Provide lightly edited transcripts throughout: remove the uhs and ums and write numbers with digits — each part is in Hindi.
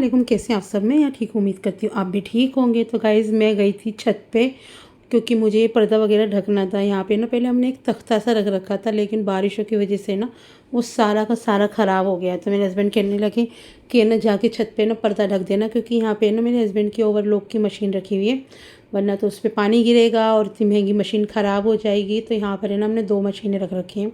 वालेकुम, कैसे हैं आप सब। मैं यहाँ ठीक हूँ, उम्मीद करती हूँ आप भी ठीक होंगे। तो गाइज़ मैं गई थी छत पे क्योंकि मुझे ये पर्दा वगैरह ढकना था। यहाँ पे ना पहले हमने एक तख्ता सा रख रखा था, लेकिन बारिशों की वजह से ना वो सारा का सारा ख़राब हो गया। तो मेरे हस्बैंड कहने लगे कि ना जाके छत पे ना पर्दा ढक देना, क्योंकि यहाँ पे ना मेरे हस्बैंड की ओवरलॉक की मशीन रखी हुई है, वरना तो उस पर पानी गिरेगा और इतनी महंगी मशीन ख़राब हो जाएगी। तो यहाँ पर है ना हमने 2 मशीनें रख रखी हैं,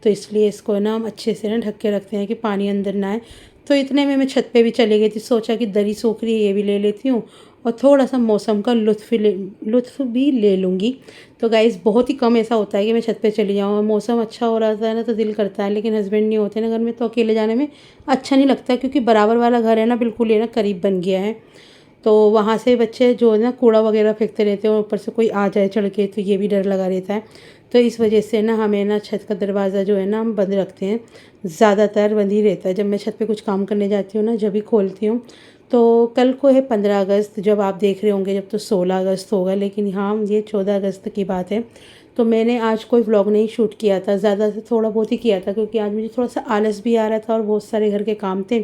तो इसलिए इसको ना हम अच्छे से ना ढक के रखते हैं कि पानी अंदर ना आए। तो इतने में मैं छत पे भी चली गई थी, सोचा कि दरी सूख रही है ये भी ले लेती हूँ और थोड़ा सा मौसम का लुत्फ़ भी ले लूँगी। तो गाइज़ बहुत ही कम ऐसा होता है कि मैं छत पे चली जाऊँ और मौसम अच्छा हो रहा था ना तो दिल करता है, लेकिन हस्बैंड नहीं होते ना घर में तो अकेले जाने में अच्छा नहीं लगता, क्योंकि बराबर वाला घर है ना, बिल्कुल ये ना करीब बन गया है। तो वहाँ से बच्चे जो है ना कूड़ा वगैरह फेंकते रहते हैं और ऊपर से कोई आ जाए चढ़ के, तो ये भी डर लगा रहता है। तो इस वजह से ना हमें ना छत का दरवाज़ा जो है ना हम बंद रखते हैं, ज़्यादातर बंद ही रहता है। जब मैं छत पे कुछ काम करने जाती हूँ ना जब भी खोलती हूँ। तो कल को है 15 अगस्त, जब आप देख रहे होंगे जब तो 16 अगस्त होगा, लेकिन हाँ ये 14 अगस्त की बात है। तो मैंने आज कोई व्लॉग नहीं शूट किया था, ज़्यादा से थोड़ा बहुत ही किया था, क्योंकि आज मुझे थोड़ा सा आलस भी आ रहा था और बहुत सारे घर के काम थे।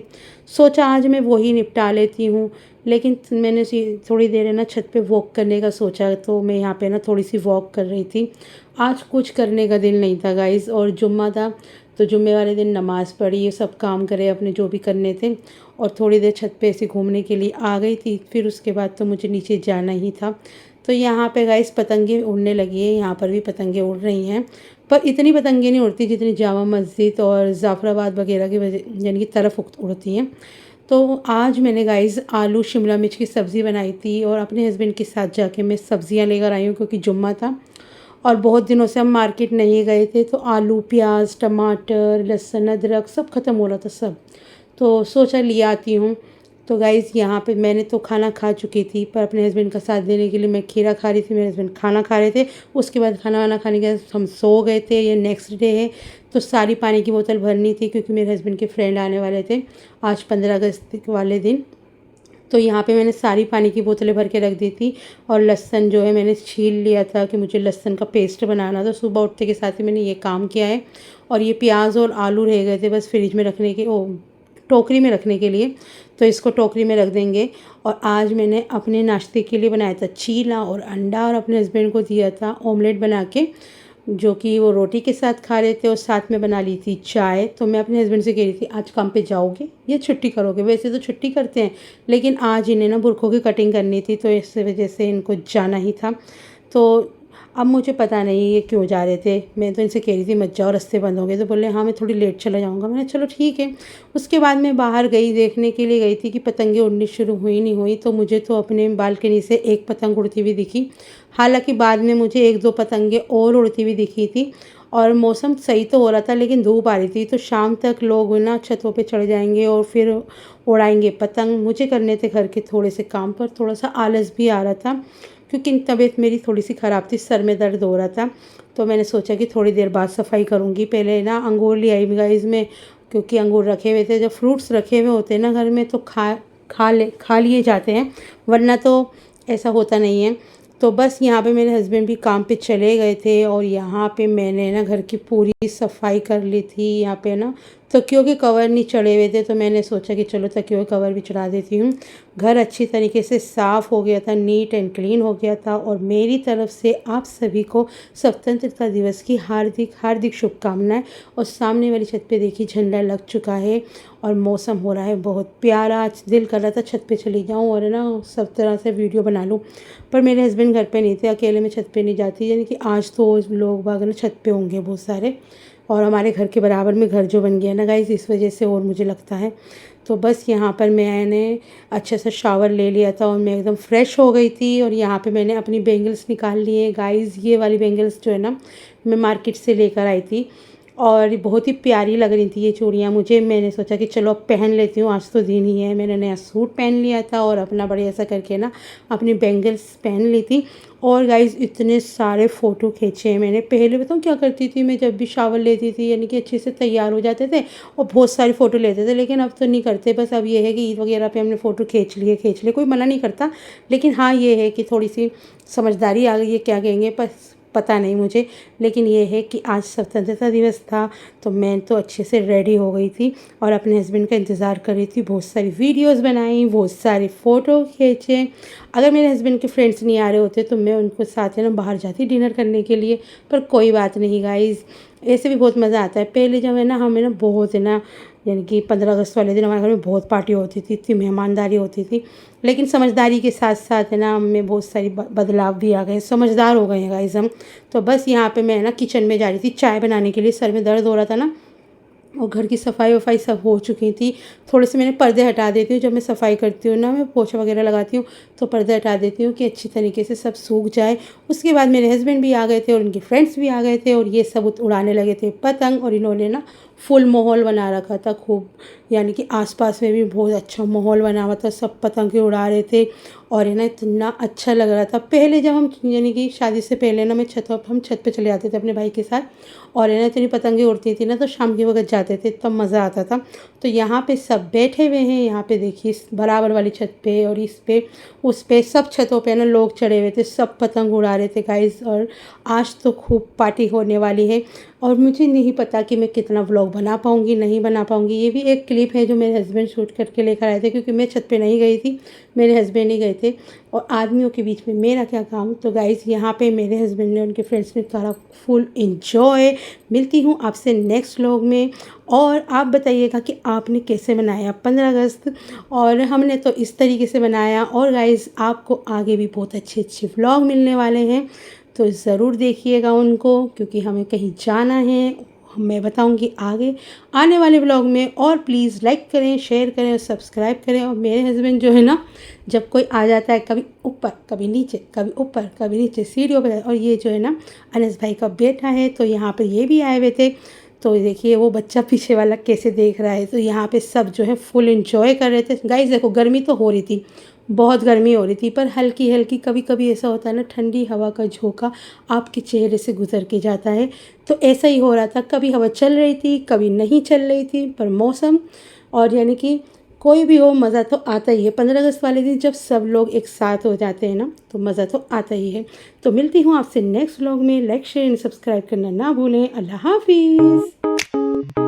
सोचा आज मैं वही निपटा लेती हूँ, लेकिन मैंने थोड़ी देर है ना छत पे वॉक करने का सोचा, तो मैं यहाँ पे ना थोड़ी सी वॉक कर रही थी। आज कुछ करने का दिल नहीं था गाइज़, और जुम्मा था तो जुम्मे वाले दिन नमाज़ पढ़ी, ये सब काम करे अपने जो भी करने थे, और थोड़ी देर छत पे ऐसे घूमने के लिए आ गई थी। फिर उसके बाद तो मुझे नीचे जाना ही था। तो यहाँ पे गाइस पतंगे उड़ने लगी है, यहाँ पर भी पतंगे उड़ रही हैं, पर इतनी पतंगे नहीं उड़ती जितनी जामा मस्जिद और ज़ाफ़राबाद वगैरह की वजह यानी कि तरफ उड़ती हैं। तो आज मैंने गाइस आलू शिमला मिर्च की सब्ज़ी बनाई थी, और अपने हस्बैंड के साथ जाके मैं सब्ज़ियाँ लेकर आई हूँ, क्योंकि जुम्मा था और बहुत दिनों से हम मार्केट नहीं गए थे। तो आलू, प्याज, टमाटर, लहसुन, अदरक सब ख़त्म हो रहा था सब, तो सोचा ले आती हूँ। तो गाइज़ यहाँ पे मैंने तो खाना खा चुकी थी, पर अपने हस्बैंड का साथ देने के लिए मैं खीरा खा रही थी, मेरे हस्बैंड खाना खा रहे थे। उसके बाद खाना वाना खाने के बाद हम सो गए थे। ये नेक्स्ट डे है, तो सारी पानी की बोतल भरनी थी, क्योंकि मेरे हस्बैंड के फ्रेंड आने वाले थे आज 15 अगस्त वाले दिन। तो यहाँ पे मैंने सारी पानी की बोतलें भर के रख दी थी, और लहसुन जो है मैंने छील लिया था कि मुझे लहसुन का पेस्ट बनाना था। सुबह उठते के साथ ही मैंने ये काम किया है। और ये प्याज और आलू रह गए थे बस फ्रिज में रखने के, टोकरी में रखने के लिए, तो इसको टोकरी में रख देंगे। और आज मैंने अपने नाश्ते के लिए बनाया था चीला और अंडा, और अपने हस्बैंड को दिया था ऑमलेट बना के, जो कि वो रोटी के साथ खा रहे थे, और साथ में बना ली थी चाय। तो मैं अपने हस्बैंड से कह रही थी आज काम पे जाओगे या छुट्टी करोगे। वैसे तो छुट्टी करते हैं, लेकिन आज इन्हें ना बुरखों की कटिंग करनी थी, तो इस वजह से इनको जाना ही था। तो अब मुझे पता नहीं ये क्यों जा रहे थे। मैं तो इनसे कह रही थी मत जाओ, रास्ते बंद हो गए। तो बोले हाँ मैं थोड़ी लेट चला जाऊँगा। मैंने चलो ठीक है। उसके बाद मैं बाहर गई, देखने के लिए गई थी कि पतंगे उड़नी शुरू हुई नहीं हुई। तो मुझे तो अपने बालकनी से एक पतंग उड़ती हुई दिखी, हालांकि बाद में मुझे 1-2 पतंगे और उड़ती हुई दिखी थी। और मौसम सही तो हो रहा था, लेकिन धूप आ रही थी। तो शाम तक लोग ना छतों पे चढ़ जाएंगे और फिर उड़ाएंगे पतंग। मुझे करने थे घर के थोड़े से काम, पर थोड़ा सा आलस भी आ रहा था, क्योंकि तबीयत मेरी थोड़ी सी ख़राब थी, सर में दर्द हो रहा था। तो मैंने सोचा कि थोड़ी देर बाद सफाई करूँगी। पहले ना अंगूर ले आई गाइस में, क्योंकि अंगूर रखे हुए थे। जब फ्रूट्स रखे हुए होते हैं ना घर में तो खा लिए जाते हैं, वरना तो ऐसा होता नहीं है। तो बस यहाँ पे मेरे हस्बैंड भी काम पे चले गए थे, और यहाँ पे मैंने ना घर की पूरी सफाई कर ली थी। यहाँ पे ना तकियों के कवर नहीं चढ़े हुए थे, तो मैंने सोचा कि चलो तकियों के कवर भी चढ़ा देती हूँ। घर अच्छी तरीके से साफ़ हो गया था, नीट एंड क्लीन हो गया था। और मेरी तरफ से आप सभी को स्वतंत्रता दिवस की हार्दिक हार्दिक शुभकामनाएं। और सामने वाली छत पे देखिए झंडा लग चुका है, और मौसम हो रहा है बहुत प्यारा। आज दिल कर रहा था छत पे चली जाऊँ और ना सब तरह से वीडियो बना लूँ, पर मेरे हस्बैंड घर पे नहीं थे, अकेले मैं छत पे नहीं जाती। यानी कि आज तो लोग बाग ना छत पे होंगे बहुत सारे, और हमारे घर के बराबर में घर जो बन गया ना गाइस, इस वजह से और मुझे लगता है। तो बस यहाँ पर मैंने अच्छे से शावर ले लिया था और मैं एकदम फ्रेश हो गई थी। और यहाँ पे मैंने अपनी बैंगल्स निकाल ली है गाइस। ये वाली बैंगल्स जो है ना मैं मार्केट से लेकर आई थी, और बहुत ही प्यारी लग रही थी ये चूड़ियाँ मुझे। मैंने सोचा कि चलो अब पहन लेती हूँ, आज तो दिन ही है। मैंने नया सूट पहन लिया था और अपना बढ़िया सा करके ना अपनी बैंगल्स पहन ली थी। और गाइस इतने सारे फ़ोटो खींचे हैं मैंने। पहले बताऊँ क्या करती थी मैं, जब भी शावर लेती थी यानी कि अच्छे से तैयार हो जाते थे और बहुत सारी फ़ोटो लेते थे, लेकिन अब तो नहीं करते। बस अब ये है कि ईद वगैरह पे हमने फ़ोटो खींच लिए, कोई मना नहीं करता, लेकिन हाँ ये है कि थोड़ी सी समझदारी आ गई है, क्या कहेंगे, बस पता नहीं मुझे, लेकिन ये है कि आज स्वतंत्रता दिवस था तो मैं तो अच्छे से रेडी हो गई थी और अपने हस्बैंड का इंतज़ार कर रही थी। बहुत सारी वीडियोस बनाई, बहुत सारे फ़ोटो खींचे। अगर मेरे हस्बैंड के फ्रेंड्स नहीं आ रहे होते तो मैं उनको साथ है ना बाहर जाती डिनर करने के लिए, पर कोई बात नहीं गाइज़, ऐसे भी बहुत मज़ा आता है। पहले जब है ना हमें ना बहुत है ना, यानी कि 15 अगस्त वाले दिन हमारे घर में बहुत पार्टी होती थी, इतनी मेहमानदारी होती थी। लेकिन समझदारी के साथ साथ है ना हमें बहुत सारी बदलाव भी आ गए, समझदार हो गए हैं गाइस हम। तो बस यहाँ पे मैं ना किचन में जा रही थी चाय बनाने के लिए, सर में दर्द हो रहा था ना, और घर की सफाई वफाई सब हो चुकी थी। थोड़े से मैंने पर्दे हटा देती हूँ, जब मैं सफाई करती हूँ ना, मैं पोछा वगैरह लगाती हूँ तो पर्दे हटा देती हूँ कि अच्छी तरीके से सब सूख जाए। उसके बाद मेरे हस्बैंड भी आ गए थे और उनके फ्रेंड्स भी आ गए थे और ये सब उड़ाने लगे थे पतंग, और इन्होंने ना फुल माहौल बना रखा था खूब, यानी कि आसपास में भी बहुत अच्छा माहौल बना हुआ था, सब पतंगे उड़ा रहे थे और है ना इतना अच्छा लग रहा था। पहले जब हम यानी कि शादी से पहले ना हम छत पे चले जाते थे अपने भाई के साथ, और है ना इतनी पतंगे उड़ती थी ना तो शाम के वक्त जाते थे तब मज़ा आता था। तो यहाँ पे सब बैठे हुए हैं, यहाँ पे देखिए इस बराबर वाली छत पे और इस पे उस पे सब छतों पे ना लोग चढ़े हुए थे, सब पतंग उड़ा रहे थे गाइस। और आज तो खूब पार्टी होने वाली है और मुझे नहीं पता कि मैं कितना व्लॉग बना पाऊँगी नहीं बना पाऊँगी। ये भी एक क्लिप है जो मेरे हस्बैंड शूट करके लेकर आए थे, क्योंकि मैं छत पे नहीं गई थी, मेरे हस्बैंड ही गए थे और आदमियों के बीच में मेरा क्या काम। तो गाइस यहाँ पे मेरे हस्बैंड ने उनके फ्रेंड्स ने करा फुल एंजॉय। मिलती हूँ आपसे नेक्स्ट व्लॉग में, और आप बताइएगा कि आपने कैसे मनाया 15 अगस्त, और हमने तो इस तरीके से मनाया। और गाइस आपको आगे भी बहुत अच्छे अच्छे व्लॉग मिलने वाले हैं तो ज़रूर देखिएगा उनको, क्योंकि हमें कहीं जाना है, मैं बताऊंगी आगे आने वाले ब्लॉग में। और प्लीज़ लाइक करें, शेयर करें और सब्सक्राइब करें। और मेरे हस्बैंड जो है ना, जब कोई आ जाता है कभी ऊपर कभी नीचे, कभी ऊपर कभी नीचे सीढ़ियों पर, और ये जो है ना अनस भाई का बेटा है तो यहाँ पर ये भी आए हुए थे। तो देखिए वो बच्चा पीछे वाला कैसे देख रहा है। तो यहाँ पे सब जो है फुल एंजॉय कर रहे थे गाइस। देखो गर्मी तो हो रही थी, बहुत गर्मी हो रही थी, पर हल्की हल्की कभी कभी ऐसा होता है ना, ठंडी हवा का झोंका आपके चेहरे से गुजर के जाता है। तो ऐसा ही हो रहा था, कभी हवा चल रही थी कभी नहीं चल रही थी, पर मौसम और यानी कि कोई भी हो मज़ा तो आता ही है। 15 अगस्त वाले दिन जब सब लोग एक साथ हो जाते हैं ना तो मज़ा तो आता ही है। तो मिलती हूँ आपसे नेक्स्ट व्लॉग में। लाइक शेयर एंड सब्सक्राइब करना ना भूलें। अल्लाह हाफिज़।